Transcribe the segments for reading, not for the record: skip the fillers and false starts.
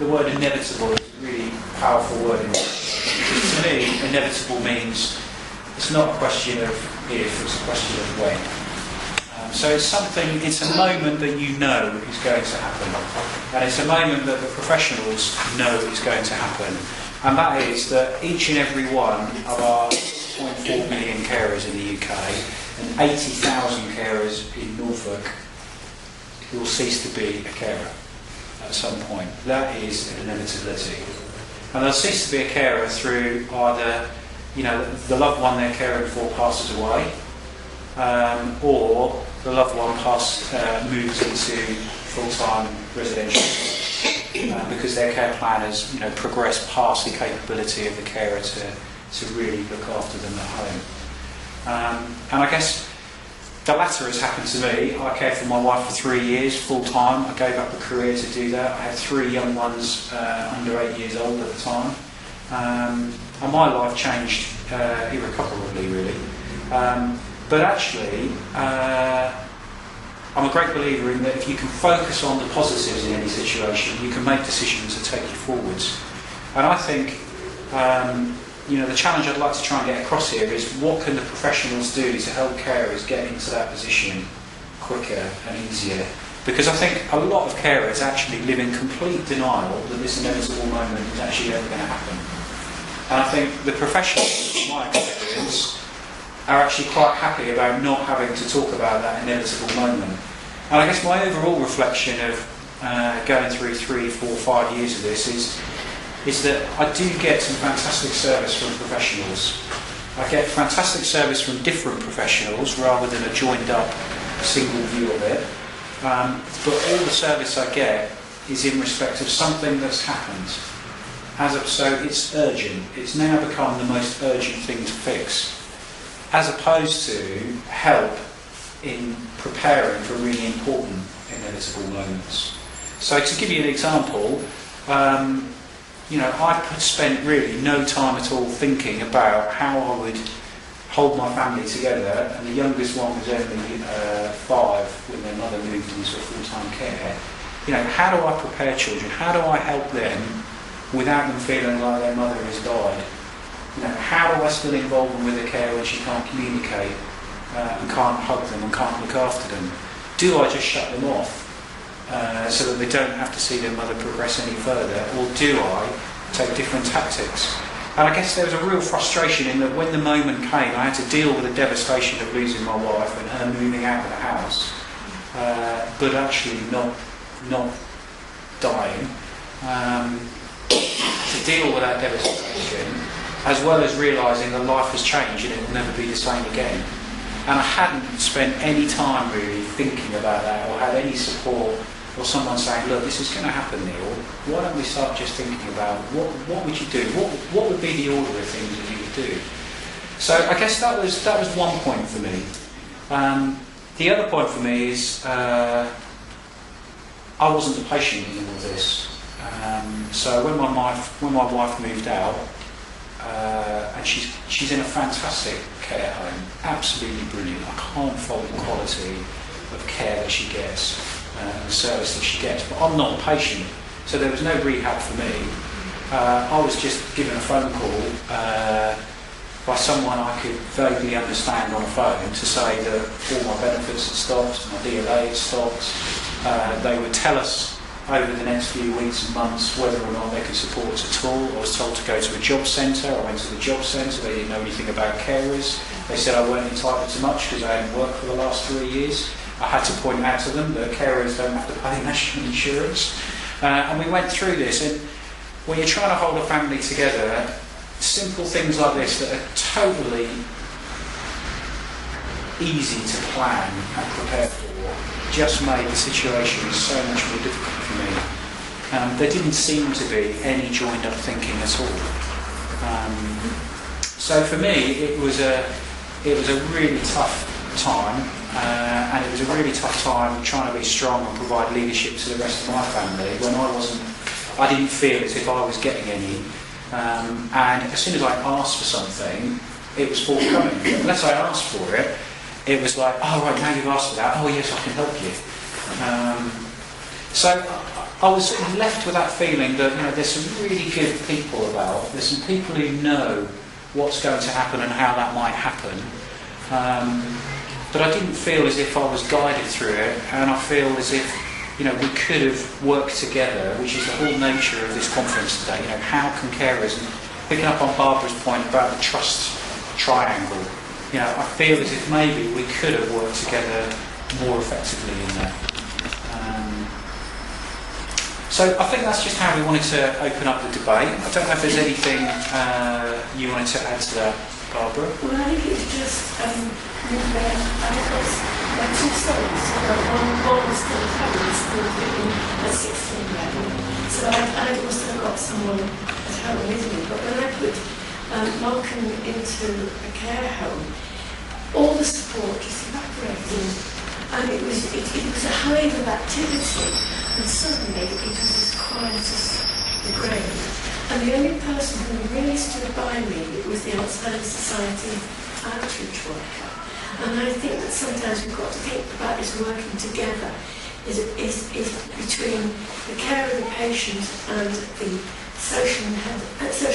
the word inevitable is a really powerful word. Because to me, inevitable means it's not a question of if, it's a question of when. So it's a moment that you know is going to happen. And it's a moment that the professionals know is going to happen. And that is that each and every one of our 6.4 million carers in the UK and 80,000 carers in Norfolk will cease to be a carer at some point. That is an inevitability. And they'll cease to be a carer through either, the loved one they're caring for passes away, or the loved one moves into full-time residential because their care plan has progressed past the capability of the carer to really look after them at home. And I guess the latter has happened to me. I cared for my wife for 3 years full-time. I gave up a career to do that. I had 3 young ones under 8 years old at the time. And my life changed irrecoverably, really. But actually, I'm a great believer in that if you can focus on the positives in any situation, you can make decisions that take you forwards. And I think, the challenge I'd like to try and get across here is what can the professionals do to help carers get into that position quicker and easier? Because I think a lot of carers actually live in complete denial that this inevitable moment is actually ever going to happen. And I think the professionals, in my experience, are actually quite happy about not having to talk about that inevitable moment. And I guess my overall reflection of going through 3, 4, 5 years of this is that I do get some fantastic service from professionals. I get fantastic service from different professionals rather than a joined up single view of it. But all the service I get is in respect of something that's happened. So it's urgent. It's now become the most urgent thing to fix, as opposed to help in preparing for really important inevitable moments. So to give you an example, I spent really no time at all thinking about how I would hold my family together, and the youngest one was only 5 when their mother moved into full-time care. How do I prepare children? How do I help them without them feeling like their mother has died? How do I still involve them with the care when she can't communicate and can't hug them and can't look after them? Do I just shut them off so that they don't have to see their mother progress any further, or do I take different tactics? And I guess there was a real frustration in that when the moment came, I had to deal with the devastation of losing my wife and her moving out of the house, but actually not dying. To deal with that devastation, as well as realising that life has changed and it will never be the same again. And I hadn't spent any time really thinking about that, or had any support, or someone saying, look, this is going to happen, Neil. Why don't we start just thinking about what would you do? What would be the order of things that you would do? So I guess that was one point for me. The other point for me is I wasn't the patient in all of this. So when my wife moved out, and she's in a fantastic care home, absolutely brilliant. I can't fault the quality of care that she gets and the service that she gets, but I'm not a patient, so there was no rehab for me. I was just given a phone call by someone I could vaguely understand on a phone to say that all my benefits had stopped, my DLA had stopped. They would tell us over the next few weeks and months whether or not they could support us at all. I was told to go to a job centre. I went to the job centre. They didn't know anything about carers. They said I weren't entitled to much because I hadn't worked for the last 3 years. I had to point out to them that carers don't have to pay national insurance. And we went through this. And when you're trying to hold a family together, simple things like this that are totally easy to plan and prepare for just made the situation so much more difficult for me. There didn't seem to be any joined up thinking at all. So for me, it was a really tough time, and it was a really tough time trying to be strong and provide leadership to the rest of my family when I didn't feel as if I was getting any. And as soon as I asked for something, it was forthcoming. Unless I asked for it, it was like, oh right, now you've asked for that, oh yes, I can help you. So I was sort of left with that feeling that there's some really good people about. There's some people who know what's going to happen and how that might happen. But I didn't feel as if I was guided through it, and I feel as if we could have worked together, which is the whole nature of this conference today. How can carers, and picking up on Barbara's point about the trust triangle, I feel as if maybe we could have worked together more effectively in that. So I think that's just how we wanted to open up the debate. I don't know if there's anything you wanted to add to that, Barbara. Well, I think it's just I've got my two sons. One is still having still living at 16 level. So I've also got someone at home with me. But when I put Malcolm into a care home, all the support just evaporated, and it was a hive of activity. And suddenly it was as quiet as the grave. And the only person who really stood by me was the Alzheimer's Society outreach worker. And I think that sometimes we've got to think about this working together is between the care of the patient and the social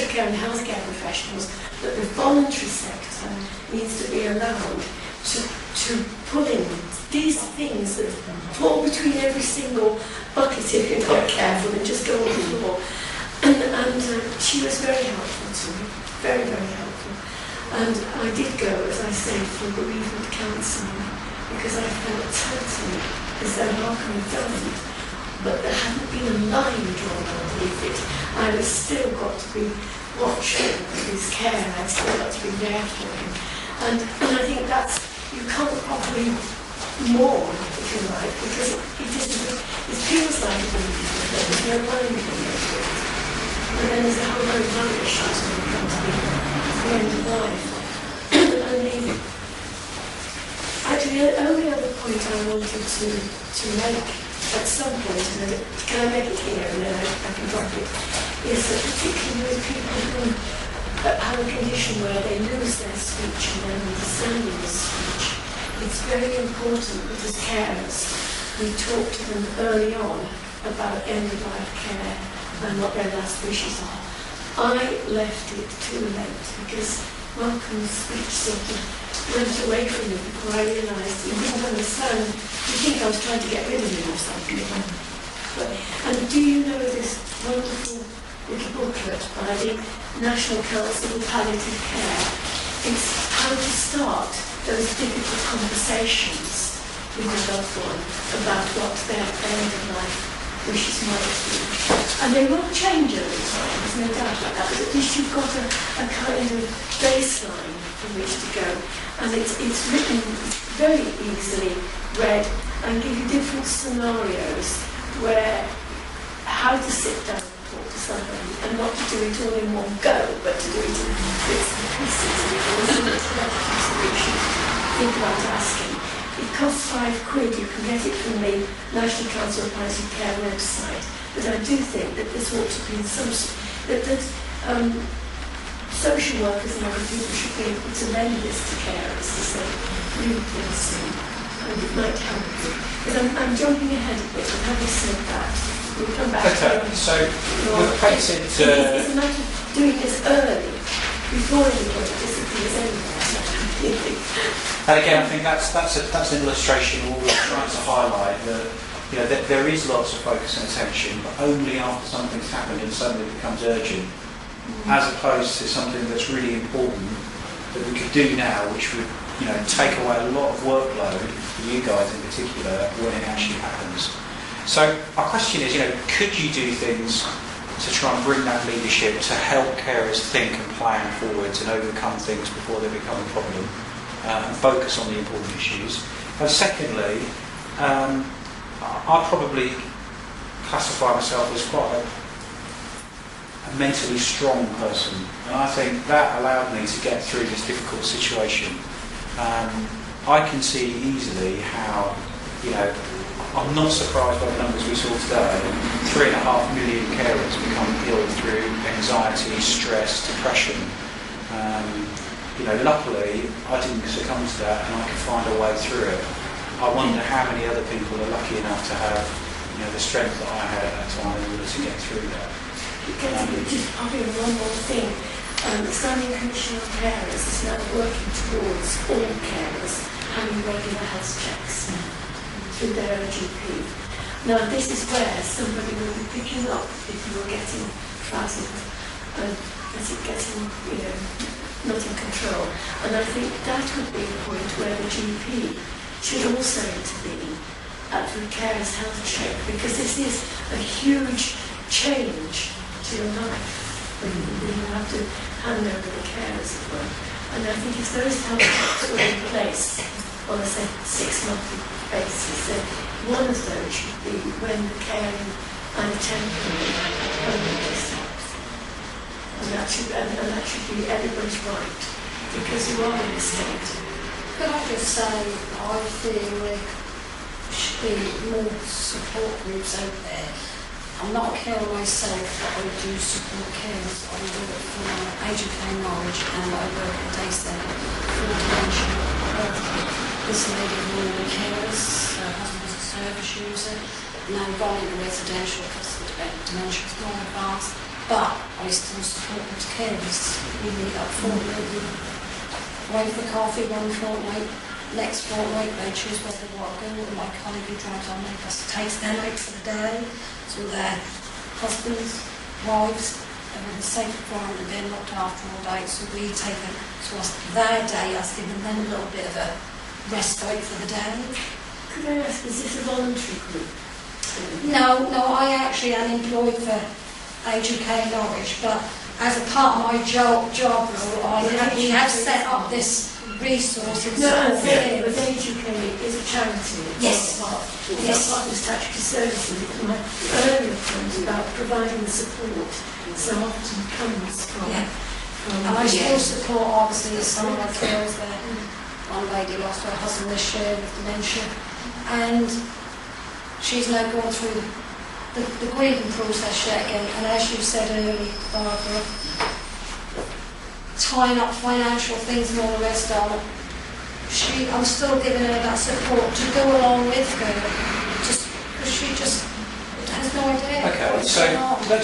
care and healthcare professionals, that the voluntary sector needs to be allowed to pull in these things that fall between every single bucket if you're not careful and just go on the floor. And she was very helpful to me, very, very helpful. And I did go, as I say, for bereavement counselling because I felt totally as though Malcolm had done it, but there hadn't been a line drawn underneath it. I was still got to be watching his care, I'd still got to be there for him. And I think that's, you can't properly mourn, if you like, because it feels like a bereavement, but there's no line underneath it. And then there's a whole load of other issues when it comes to the end of life. Actually, the only other point I wanted to make at some point, and can I make it here and then I can drop it, is that particularly with people who have a condition where they lose their speech and their understanding of speech, it's very important that as carers we talk to them early on about end-of-life care and what their last wishes are. I left it too late because Malcolm's speech sort of went away from me before I realised he didn't understand. You think I was trying to get rid of him or something. And do you know this wonderful little booklet by the National Council of Palliative Care? It's how to start those difficult conversations with a loved one about what their end-of-life wishes might be. And they will change over time, there's no doubt about that, but at least you've got a kind of baseline from which to go. And it's written very easily read and give you different scenarios where how to sit down and talk to somebody and not to do it all in one go, but to do it in bits and pieces and solutions. Think about asking. It costs £5. You can get it from the National Council of Palliative Care website. But I do think that this ought to be in some that social workers and other people should be able to lend this to carers to say, really please soon, and it might help you. But I'm jumping ahead a bit, but having said that, we'll come back to so we've painted... It's a matter of doing this early, before anybody disappears anywhere. And again, I think that's an illustration of what we're trying to highlight, that there is lots of focus and attention, but only after something's happened and suddenly it becomes urgent, as opposed to something that's really important that we could do now, which would take away a lot of workload for you guys in particular when it actually happens. So our question is, could you do things to try and bring that leadership to help carers think and plan forwards and overcome things before they become a problem, and focus on the important issues? And secondly, I probably classify myself as quite a mentally strong person, and I think that allowed me to get through this difficult situation. I can see easily how, I'm not surprised by the numbers we saw today. 3.5 million carers become ill through anxiety, stress, depression. Luckily, I didn't succumb to that, and I could find a way through it. I wonder how many other people are lucky enough to have the strength that I had at that time in order to get through that. Just probably one more thing. The Standing Commission on Carers is now working towards all carers having regular health checks through their GP. Now this is where somebody will be picking up if you are getting frazzled and getting, not in control. And I think that would be the point where the GP should also intervene at the carer's health check, because this is a huge change to your life when you have to hand over the care, as it were. And I think if those health checks were in place on a 6-monthly basis, then one of those should be when the caring and temporary permanently stops. And that should be everybody's right, because you are in a state. Could I just say, I feel there should be more support groups out there. I'm not a carer myself, but I do support carers. I work for Age of Care Norwich and I work at a day centre for dementia. This lady is one of the carers, her husband was a service user, now gone into residential because dementia is more advanced, but I still support the carers. We meet up fortnightly, away for coffee one fortnight. Next fortnight they choose where they want to go, and my colleague who drives on make us taste them out for the day, so their husbands, wives, everyone's safe environment and being looked after all day, so we take them to us their day, us giving them a little bit of a respite for the day. Could I ask, is this a voluntary group? No, I actually am employed for Age of Care Norwich, but as a part of my job role, we have set up this resource and but Age UK is a charity. Yes. It's part of the statutory services. It's my earlier point about providing the support so often comes from. Yeah. And I still support, obviously, some of my carers there. One lady lost her husband this year with dementia, and she's now gone through the grieving process yet again. And as you said earlier, Barbara, tying up financial things and all the rest of it, I'm still giving her that support to go along with her, just because she just has no idea. Okay, so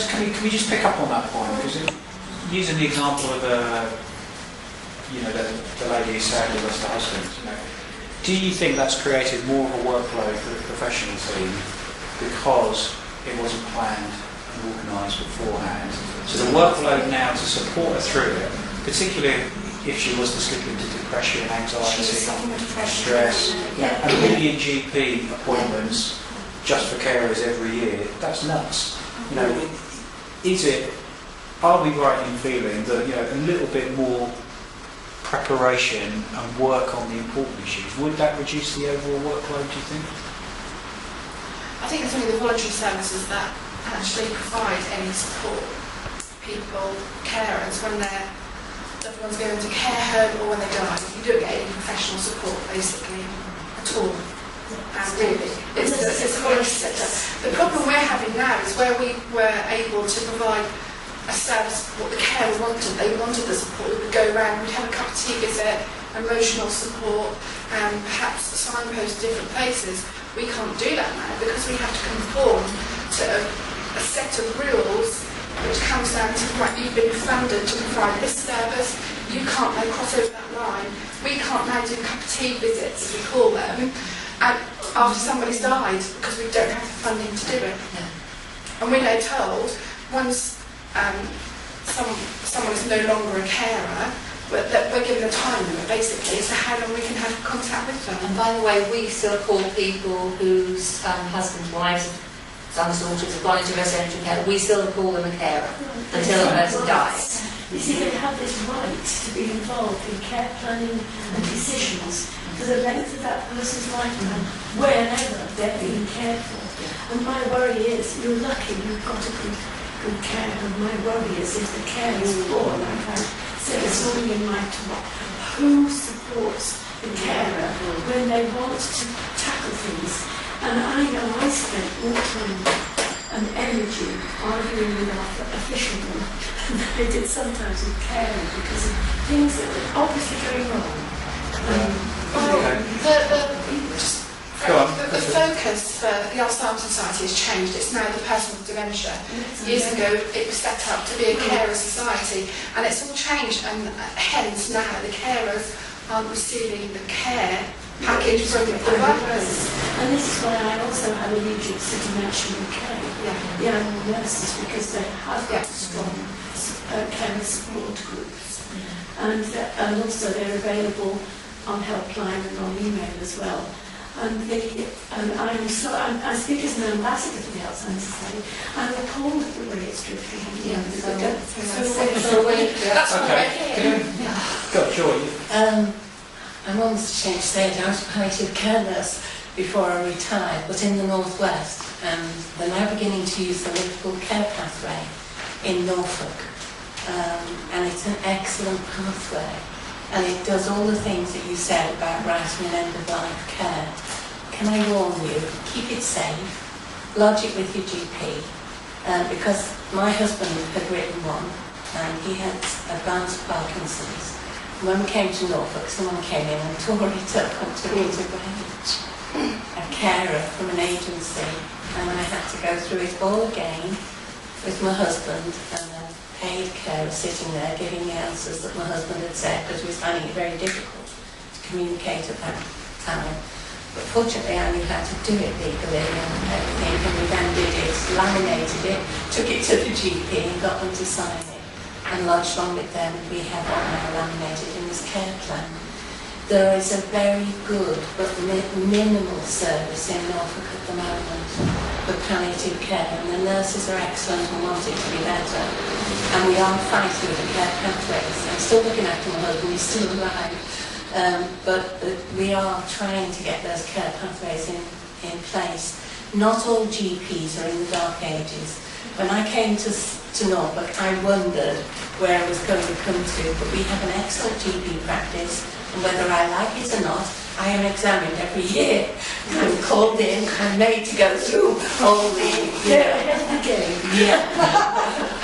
can we just pick up on that point? Because using the example of the lady who sadly lost her husband, do you think that's created more of a workload for the professional team because it wasn't planned and organised beforehand? So the workload now to support her through it, particularly if she was to slip into depression, anxiety, stress, and a million GP appointments just for carers every year, that's nuts. Are we right in feeling that a little bit more preparation and work on the important issues, would that reduce the overall workload, do you think? I think it's only the voluntary services that actually provide any support. People, carers, when everyone's going to care home or when they die, you don't get any professional support basically at all. And really, it's a voluntary sector. The problem we're having now is where we were able to provide a service what the carer wanted. They wanted the support. We would go around, we'd have a cup of tea visit, emotional support, and perhaps signpost different places. We can't do that now because we have to conform to a set of rules which comes down to, right, you've been funded to provide this service, you can't now cross over that line, we can't now do cup of tea visits, as we call them, and after somebody's died, because we don't have the funding to do it. And we're now told, once someone is no longer a carer, that we're given a time limit, basically, as to how long we can have contact with them. And by the way, we still call people whose husbands, wives, sons, daughters have gone into residential care, we still call them a carer until the person dies. You see, they have this right to be involved in care planning and decisions for the length of that person's lifetime, wherever they're being cared for. And my worry is, you're lucky you've got a good care, and my worry is if the care is poor, like I said this morning in my talk, who supports the carer when they want to tackle things? And I know I spent more time and energy arguing with our officialdom than I did sometimes with caring because of things that were obviously going wrong. Just Go on. The focus for the Alzheimer's Society has changed. It's now the person with dementia. Years ago, it was set up to be a carer society, and it's all changed, and hence now the carers aren't receiving the care package from the providers. And this is why I also have allegiance to dementia UK, young nurses, because they have got strong care support groups. And also they're available on helpline and on email as well. And I speak as an ambassador for the Alzheimer's Society. I'm appalled at the way it's drifting. Go, Joy. I'm almost ashamed to say it, I was a palliative care nurse before I retired, but in the northwest, and they're now beginning to use the Liverpool Care Pathway in Norfolk, and it's an excellent pathway, and it does all the things that you said about writing an end-of-life care. Can I warn you, keep it safe, lodge it with your GP, because my husband had written one, and he had advanced Parkinson's. When we came to Norfolk, someone came in and tore it up and took it away. A carer from an agency, and I had to go through it all again with my husband and a paid carer sitting there giving the answers that my husband had said, because he was finding it very difficult to communicate at that time. But fortunately I knew how to do it legally and everything, and we then did it, laminated it, took it to the GP and got them to sign it. And lodged on with them, we have one now laminated in this care plan. There is a very good but minimal service in Norfolk at the moment for palliative care, and the nurses are excellent and want it to be better. And we are fighting with the care pathways. I'm still looking after my husband, he's still alive. But we are trying to get those care pathways in place. Not all GPs are in the dark ages. When I came to Norfolk, I wondered where I was going to come to, but we have an excellent GP practice, and whether I like it or not, I am examined every year. I'm called in and made to go through all the,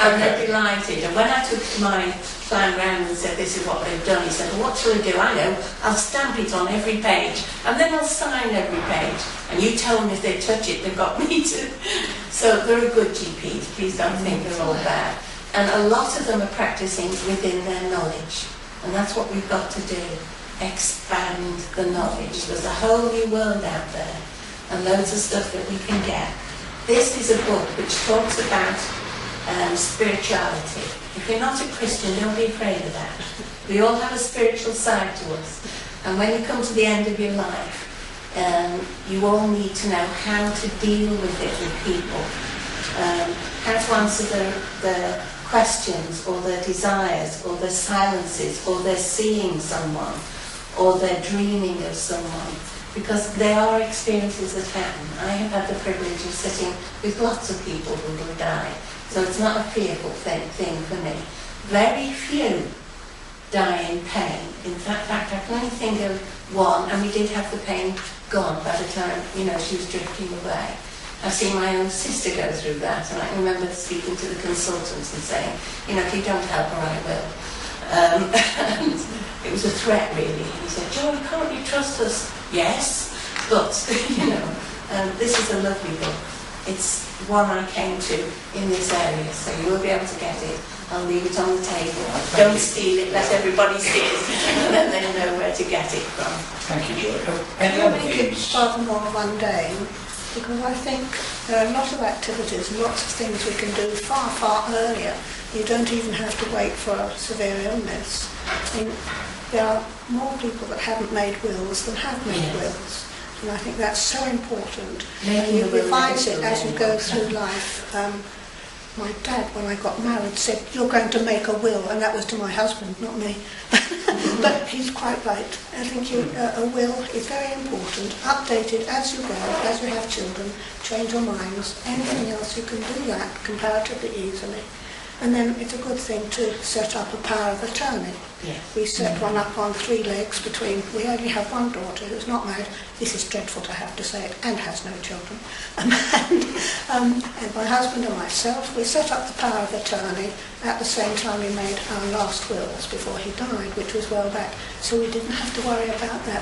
and they're delighted. And when I took my plan round and said, this is what they've done, he said, well, what shall I do? I know, I'll stamp it on every page, and then I'll sign every page. And you tell them if they touch it, they've got me to. So there are good GPs, please don't think they're all bad. And a lot of them are practicing within their knowledge. And that's what we've got to do. Expand the knowledge. There's a whole new world out there, and loads of stuff that we can get. This is a book which talks about spirituality. If you're not a Christian, don't be afraid of that. We all have a spiritual side to us. And when you come to the end of your life, you all need to know how to deal with it with people. How to answer their questions, or their desires, or their silences, or their seeing someone, or their dreaming of someone. Because there are experiences that happen. I have had the privilege of sitting with lots of people who will die. So it's not a fearful thing for me. Very few die in pain. In fact, I can only think of one, and we did have the pain gone by the time, she was drifting away. I've seen my own sister go through that, and I remember speaking to the consultants and saying, if you don't help her, I will. And it was a threat, really. And he said, Joy, can't you trust us? Yes, but, this is a lovely book. It's one I came to in this area, so you will be able to get it. I'll leave it on the table. Don't steal it, let everybody see it, and then they know where to get it from. Thank you, Joy. Can you make it far more mundane? Because I think there are a lot of activities, lots of things we can do far, far earlier. You don't even have to wait for a severe illness. There are more people that haven't made wills than have made wills. And I think that's so important. And you revise it as you go through life. My dad, when I got married, said, you're going to make a will, and that was to my husband, not me. But he's quite right. I think a will is very important. Update it as you go, as you have children, change your minds. Anything else, you can do that comparatively easily. And then it's a good thing to set up a power of attorney. Yes. We set one up on 3 legs we only have one daughter who's not married. This is dreadful to have to say it, and has no children. And my husband and myself, we set up the power of attorney at the same time we made our last wills before he died, which was well back. So we didn't have to worry about that.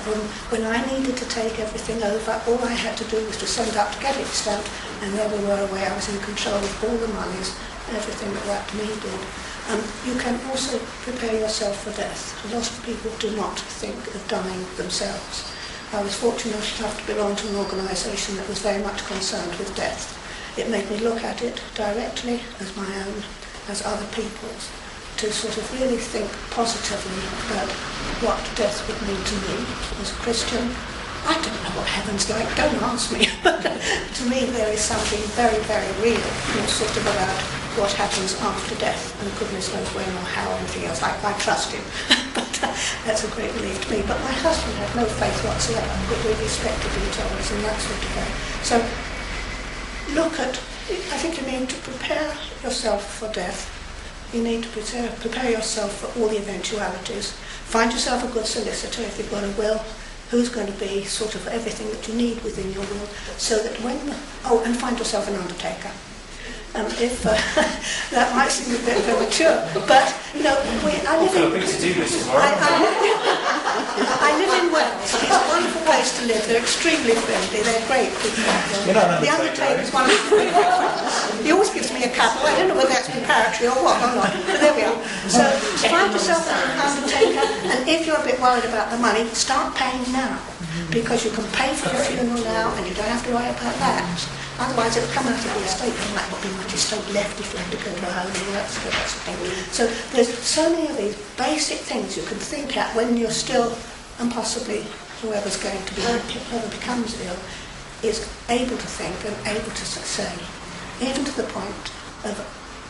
When I needed to take everything over, all I had to do was to send up to get it stamped, and there we were away. I was in control of all the monies, everything that needed. You can also prepare yourself for death. A lot of people do not think of dying themselves. I was fortunate enough to belong to an organisation that was very much concerned with death. It made me look at it directly as my own, as other people's, to sort of really think positively about what death would mean to me as a Christian. I don't know what heaven's like, don't ask me. But to me there is something very, very real, sort of about what happens after death, and goodness knows when or how or anything else. I trust him, but that's a great relief to me. But my husband had no faith whatsoever, but we respected each other in that sort of way. So I think you need to prepare yourself for death. You need to prepare yourself for all the eventualities. Find yourself a good solicitor if you've got a will, who's going to be sort of everything that you need within your will, so that and find yourself an undertaker. If that might seem a bit premature, but I live in Wales. It's a wonderful place to live. They're extremely friendly. They're great people. The undertaker's one of my friends. He always gives me a couple. I don't know whether that's preparatory or what or not, but there we are. So find yourself an undertaker, and if you're a bit worried about the money, start paying now, because you can pay for your funeral now, and you don't have to worry about that. Otherwise it'll come out of the estate. There might not be much estate left if you have to go to a home and all that sort of thing. So there's so many of these basic things you can think at when you're still, and possibly whoever becomes ill, is able to think and able to say. Even to the point of,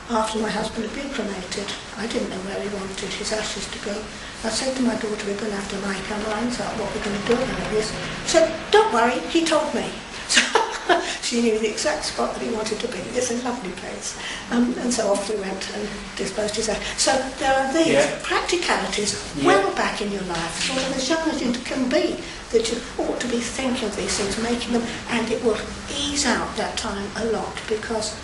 after my husband had been cremated, I didn't know where he wanted his ashes to go. I said to my daughter, we're going to have to make our minds up what we're going to do about this. She said, don't worry, he told me. So she knew the exact spot that he wanted to be. It's a lovely place. And so off we went and disposed his ashes. So there are these practicalities well back in your life, sort of as young as you can be, that you ought to be thinking of these things, making them, and it will ease out that time a lot, because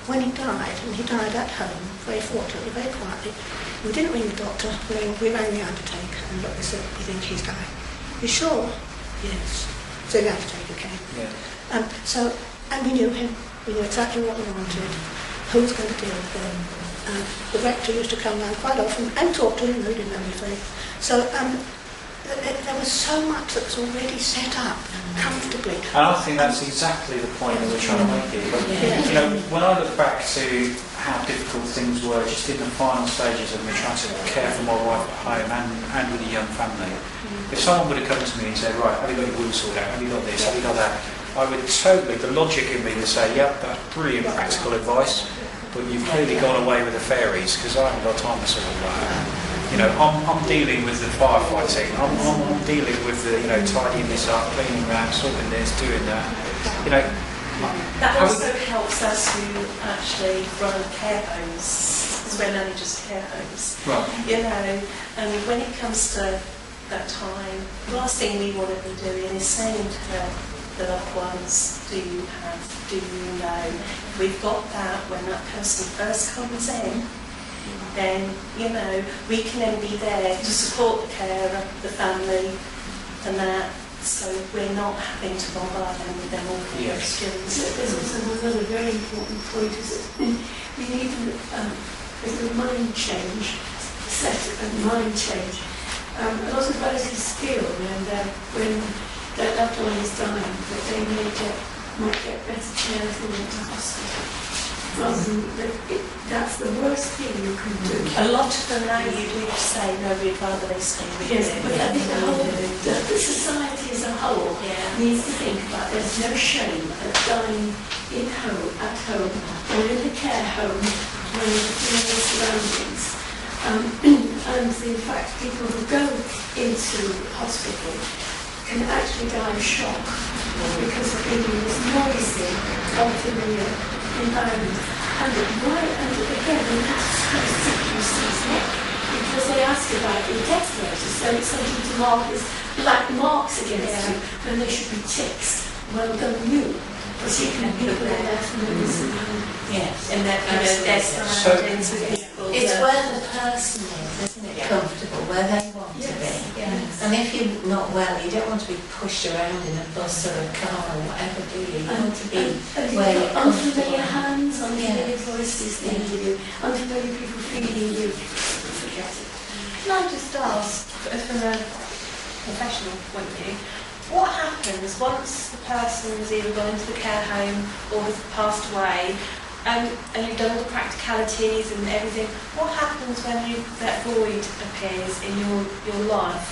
when he died, and he died at home, very fortunately, very quietly, we didn't ring the doctor, we rang the undertaker, and look, they said, we think he's died. You sure? Yes. So the undertaker came. Yeah. And we knew him, we knew exactly what we wanted, who was going to deal with him. The rector used to come round quite often and talk to him, who didn't know any faith. So there was so much that was already set up comfortably. And I think that's exactly the point that we're trying to make here. But, when I look back to how difficult things were just in the final stages of me trying to care for my wife at home and with a young family, if someone would have come to me and said, right, have you got your will sorted out, have you got this, have you got that, I would totally, the logic in me would say, yep, that's brilliant practical advice, but you've clearly gone away with the fairies, because I haven't got time to sort of I'm dealing with the firefighting, I'm dealing with the, tidying this up, cleaning that, sorting this, doing that, That also helps us who actually run care homes, because we're managers of care homes. Right. And when it comes to that time, the last thing we want to be doing is saying to the loved ones, do you know? We've got that when that person first comes in, then, we can then be there to support the carer, the family, and that, so we're not having to bombard them with them all questions. There's also another very important point, is that we need a mind change, set and mind change. A lot of relatives feel when their loved one is dying that they might get better care if they went to hospital. That's the worst thing you can do. A lot of them now you do say, no, we'd rather they stay with Yes, you. but I think the society as a whole needs to think about there's no shame at dying at home, or in a care home, or in the surroundings. And in fact, people who go into hospital can actually die of shock because of being in this noisy, unfamiliar environment. And again, we have to So it's something to mark as black marks against you when they should be ticks. Well done, you. Particularly people in their families. Yes. And that, you know, their surroundings with people. It's where the person is, isn't it? Comfortable, where they want to be. Yes. And if you're not well, you don't want to be pushed around in a bus or a car or whatever, do you? You want to be where you're unfamiliar comfortable. hands, unfamiliar voices leading you, unfamiliar people feeding you. Forget it. Can I just ask, from a professional point of view, what happens once the person has either gone into the care home or has passed away, and you've done all the practicalities and everything? What happens when that void appears in your life?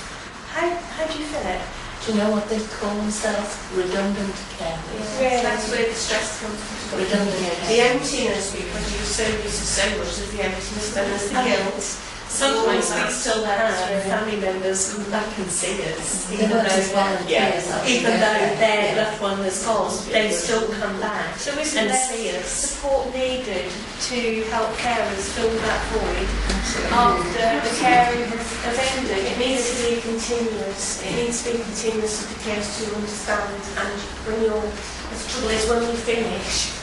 How do you feel it? Do you know what they call themselves? Redundant carers. Really? That's where the stress comes from. Redundant The carers. emptiness, because you're so used to so much, there's the emptiness, then there's the guilt. Sometimes we still have family members come back and see us, They work as volunteers. even though their loved one has gone, they still come back So isn't and there see us. support needed to help carers fill that void Absolutely. after the caring has ended? It needs to be continuous. It needs to be continuous for the carers to understand. And when the trouble is when we finish,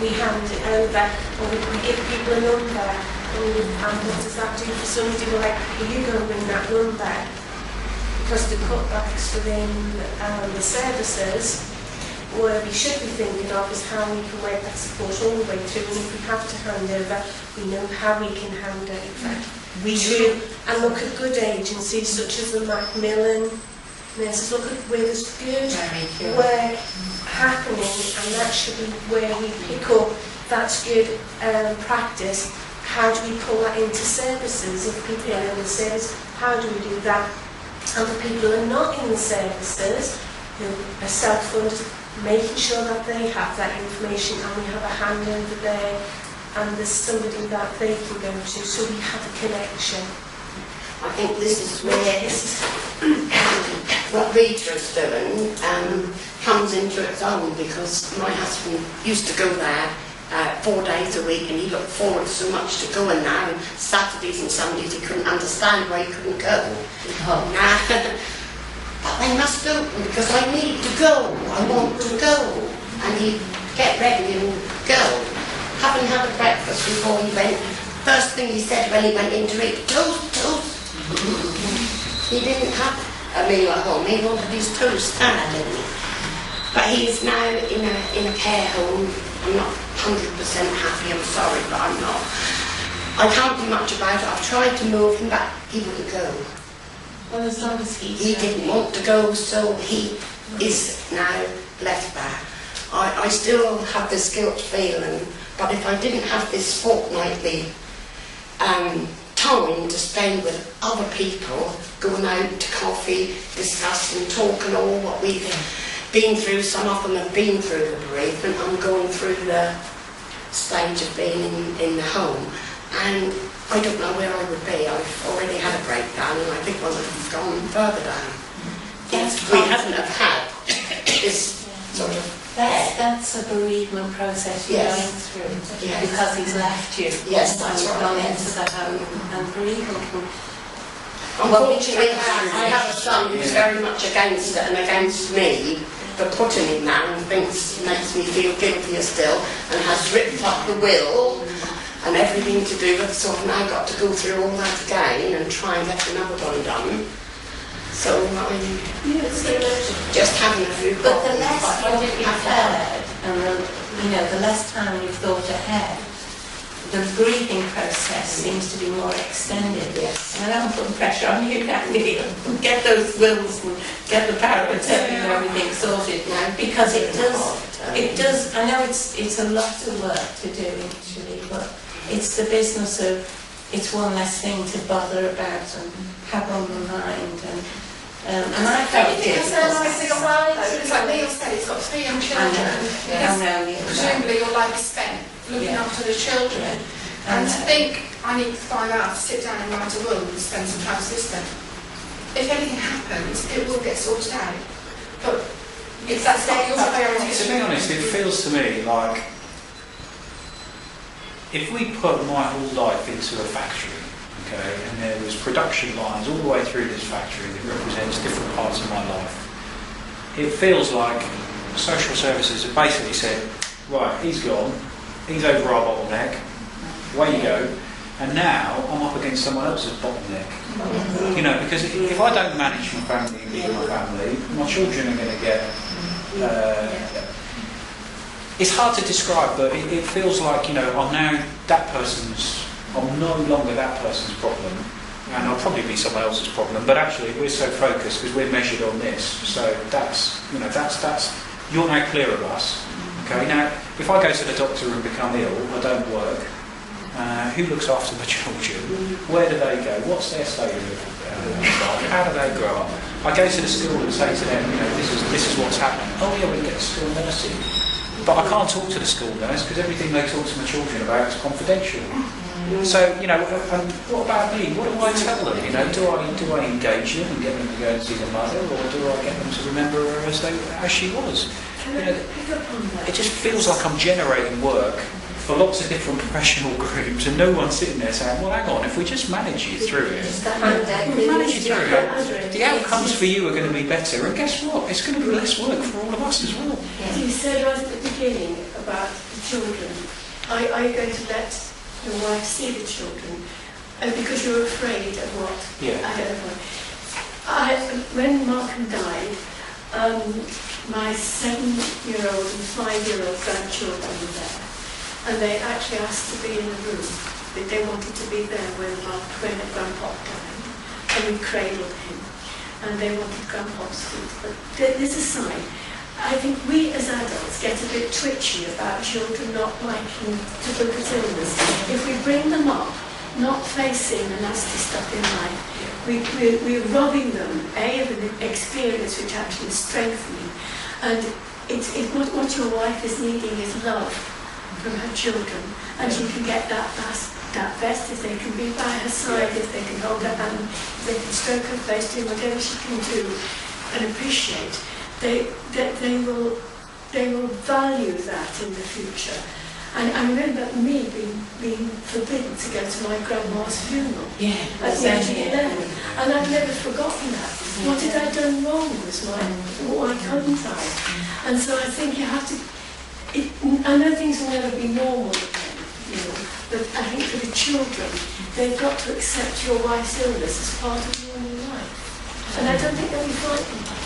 we hand it over, or we give people a number. And what does that do for somebody? Well, like, you go and ring that number, because the cutbacks within the services, what we should be thinking of is how we can work that support all the way through, and if we have to hand over, we know how we can hand over. We do, and look at good agencies such as the Macmillan nurses, look at where there's good work happening, and that should be where we pick up that's good practice. How do we pull that into services? If people are in the service, how do we do that? And the people who are not in the services, who are self-funded, making sure that they have that information and we have a handover there and there's somebody that they can go to, so we have a connection. I think this is where what Rita's doing comes into its own, because my husband used to go there 4 days a week, and he looked forward so much to going now. Saturdays and Sundays he couldn't understand why he couldn't go. But they must open because I need to go. I want to go. And he'd get ready and go. Having had a breakfast before he went, first thing he said when he went in to eat, toast, toast. He didn't have a meal at home. He wanted his toast, didn't he? But he's now in a care home. I'm not 100% happy, I'm sorry, but I'm not. I can't do much about it. I've tried to move him, but he wouldn't go. Well, as long as He didn't want to go, so he is now left there. I still have this guilt feeling, but if I didn't have this fortnightly time to spend with other people, going out to coffee, discussing, talking all what we've been through. Some of them have been through the bereavement. I'm going through the stage of being in the home, and I don't know where I would be. I've already had a breakdown, and I think I would have gone further down. If we hadn't have had this sort of That's a bereavement process you're Yes. going through, Yes. because he's left you. Yes, that's and right, gone yes. into the home, and bereavement can... Unfortunately, I have a son who's very much against it and against me for putting him there, and makes me feel guiltier still, and has ripped up the will and everything to do with, so I've now got to go through all that again and try and get another one done. So I'm just having a few But the problems, less but I you've didn't have that. prepared, and the less time you've thought ahead, the grieving process seems to be more extended. Yes. And I don't put pressure on you, Candy. Get those wills and get the power of attorney and everything sorted. Because it does, I know it's a lot of work to do initially, but it's the business of, it's one less thing to bother about and have on the mind. And I felt it. Because then I think, it's like Neil said, it's got 3 young children. I know, yeah. Presumably your life is spent looking after the children. And to think, I need 5 hours to sit down and write a will and spend some time assistant. If anything happens, it will get sorted out. But if that's not your priority. To be honest, it feels to me like if we put my whole life into a factory, okay, and there was production lines all the way through this factory that represents different parts of my life. It feels like social services have basically said, right, he's gone, he's over our bottleneck, away you go, and now I'm up against someone else's bottleneck. You know, because if I don't manage my family and lead my family, my children are going to get... it's hard to describe, but it feels like, you know, I'm no longer that person's problem, and I'll probably be someone else's problem, but actually we're so focused because we're measured on this, so that's, you know, that's you're now clear of us. Okay, now if I go to the doctor and become ill, I don't work, who looks after the children? Where do they go? What's their state of life? How do they grow up? I go to the school and say to them, you know, this is what's happening. Oh yeah, we can get the school nursing. But I can't talk to the school nurse because everything they talk to my children about is confidential. So, you know, what about me? What do I tell them? You know, do I engage them and get them to go and see their mother, or do I get them to remember her as she was? You know, it just feels like I'm generating work for lots of different professional groups, and no one's sitting there saying, well, hang on, if we just manage you through it, the outcomes for you are going to be better, and guess what? It's going to be less work for all of us as well. You said right at the beginning about the children. Are you going to let your wife see the children? Because you're afraid of what? Yeah. I don't know. When Markham died, my 7-year-old and 5-year-old grandchildren were there. And they actually asked to be in the room. They wanted to be there when Grandpa died. And we cradled him. And they wanted Grandpa's feet. But there's a sign. I think we as adults get a bit twitchy about children not liking to look at illness. If we bring them up, not facing the nasty stuff in life, we're robbing them, A, of an experience which actually is strengthening. And what your wife is needing is love from her children. And she can get that best if they can be by her side, if they can hold her hand, if they can stroke her face, do whatever she can do and appreciate. They will value that in the future. And I remember me being forbidden to go to my grandma's funeral at the age of 11. And I've never forgotten that. What had I done wrong was why couldn't I? And so I think you have to, I know things will never be normal again, you know, but I think for the children, they've got to accept your wife's illness as part of normal life. And I don't think they'll be frightened.